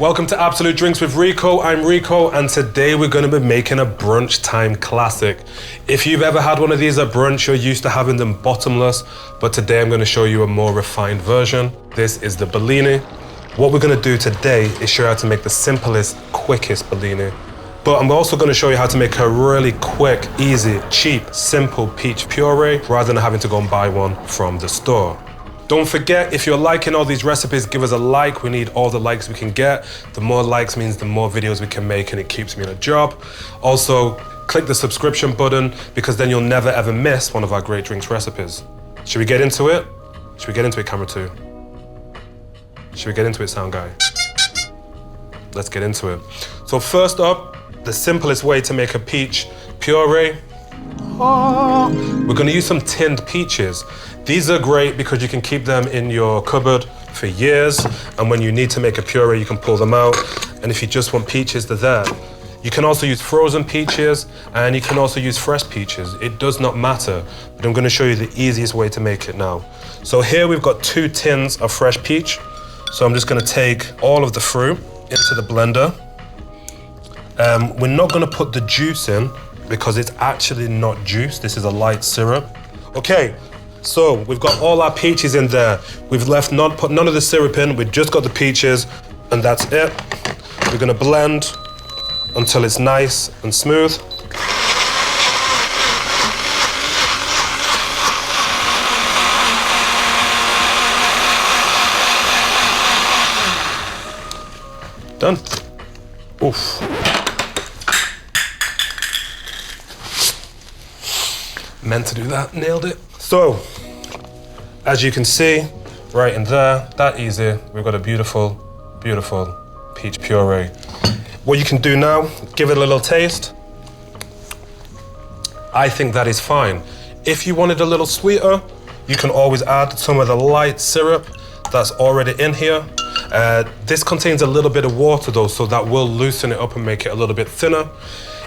Welcome to Absolute Drinks with Rico. I'm Rico, and today we're going to be making a brunch time classic. If you've ever had one of these at brunch, you're used to having them bottomless, but today I'm going to show you a more refined version. This is the Bellini. What we're going to do today is show you how to make the simplest, quickest Bellini. But I'm also going to show you how to make a really quick, easy, cheap, simple peach puree rather than having to go and buy one from the store. Don't forget, if you're liking all these recipes, give us a like. We need all the likes we can get. The more likes means the more videos we can make, and it keeps me in a job. Also, click the subscription button because then you'll never ever miss one of our great drinks recipes. Should we get into it? Should we get into it, camera 2? Should we get into it, sound guy? Let's get into it. So first up, the simplest way to make a peach puree. We're gonna use some tinned peaches. These are great because you can keep them in your cupboard for years, and when you need to make a puree, you can pull them out. And if you just want peaches, they're there. You can also use frozen peaches, and you can also use fresh peaches. It does not matter, but I'm gonna show you the easiest way to make it now. So here we've got 2 tins of fresh peach. So I'm just gonna take all of the fruit into the blender. We're not gonna put the juice in because it's actually not juice. This is a light syrup. Okay, so we've got all our peaches in there. We've put none of the syrup in. We've just got the peaches, and that's it. We're gonna blend until it's nice and smooth. Done. Oof. Meant to do that, nailed it. So, as you can see, right in there, that easy, we've got a beautiful, beautiful peach puree. What you can do now, give it a little taste. I think that is fine. If you wanted a little sweeter, you can always add some of the light syrup that's already in here. This contains a little bit of water though, so that will loosen it up and make it a little bit thinner.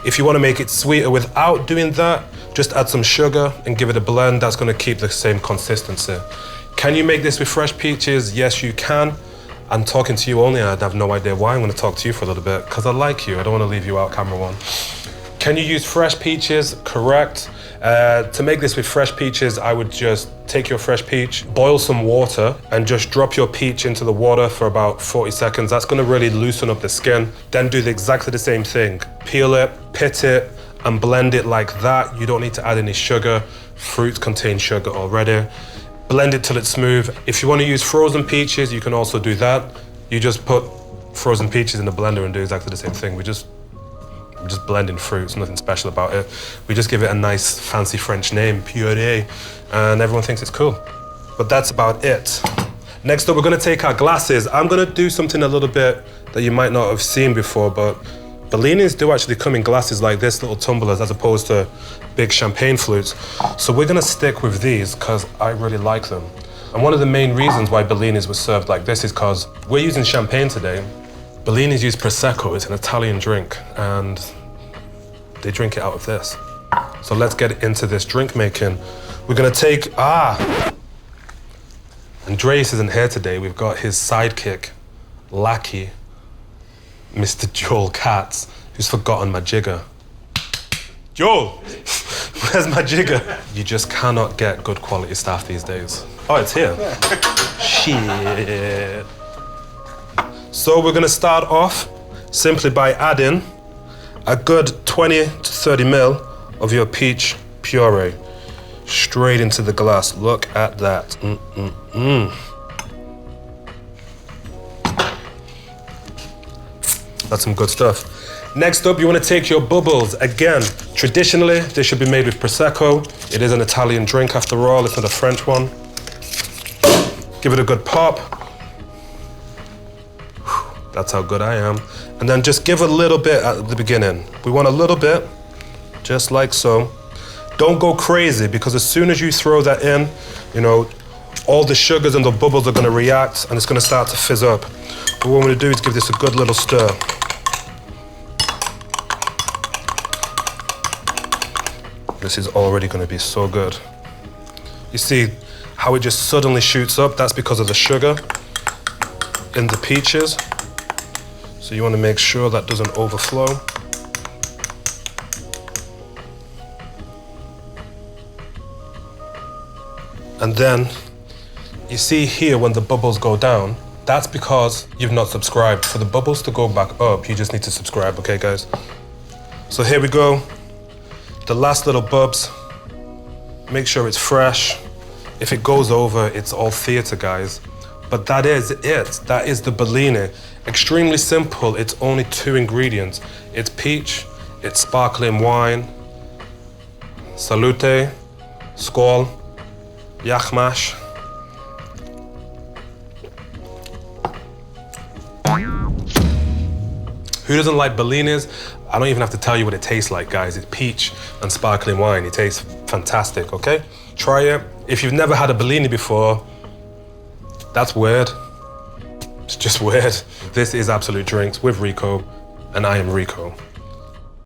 If you want to make it sweeter without doing that, just add some sugar and give it a blend. That's going to keep the same consistency. Can you make this with fresh peaches? Yes, you can. I'm talking to you only. I have no idea why. I'm going to talk to you for a little bit because I like you. I don't want to leave you out, camera 1. Can you use fresh peaches? Correct. To make this with fresh peaches, I would just take your fresh peach, boil some water, and just drop your peach into the water for about 40 seconds. That's gonna really loosen up the skin. Then do exactly the same thing. Peel it, pit it, and blend it like that. You don't need to add any sugar. Fruits contain sugar already. Blend it till it's smooth. If you wanna use frozen peaches, you can also do that. You just put frozen peaches in the blender and do exactly the same thing. We're just blending fruits, nothing special about it. We just give it a nice fancy French name, puree, and everyone thinks it's cool. But that's about it. Next up, we're gonna take our glasses. I'm gonna do something a little bit that you might not have seen before, but Bellinis do actually come in glasses like this, little tumblers, as opposed to big champagne flutes. So we're gonna stick with these because I really like them. And one of the main reasons why Bellinis were served like this is because we're using champagne today. Bellini's use Prosecco, it's an Italian drink, and they drink it out of this. So let's get into this drink making. We're gonna take, Andreas isn't here today. We've got his sidekick, lackey, Mr. Joel Katz, who's forgotten my jigger. Joel, where's my jigger? You just cannot get good quality staff these days. Oh, it's here. Shit. So we're gonna start off simply by adding a good 20 to 30 ml of your peach puree straight into the glass. Look at that. That's some good stuff. Next up, you wanna take your bubbles. Again, traditionally, they should be made with Prosecco. It is an Italian drink after all, it's not a French one. Give it a good pop. That's how good I am. And then just give a little bit at the beginning. We want a little bit, just like so. Don't go crazy, because as soon as you throw that in, you know, all the sugars and the bubbles are gonna react and it's gonna start to fizz up. But what we're gonna do is give this a good little stir. This is already gonna be so good. You see how it just suddenly shoots up? That's because of the sugar in the peaches. So you want to make sure that doesn't overflow. And then you see here when the bubbles go down, that's because you've not subscribed. For the bubbles to go back up, you just need to subscribe, okay guys? So here we go. The last little bubs. Make sure it's fresh. If it goes over, it's all theater, guys. But that is it. That is the Bellini. Extremely simple. It's only 2 ingredients. It's peach, it's sparkling wine, salute, skål, yachmash. Who doesn't like Bellinis? I don't even have to tell you what it tastes like, guys. It's peach and sparkling wine. It tastes fantastic, okay? Try it. If you've never had a Bellini before, that's weird. It's just weird. This is Absolut Drinks with Rico, and I am Rico.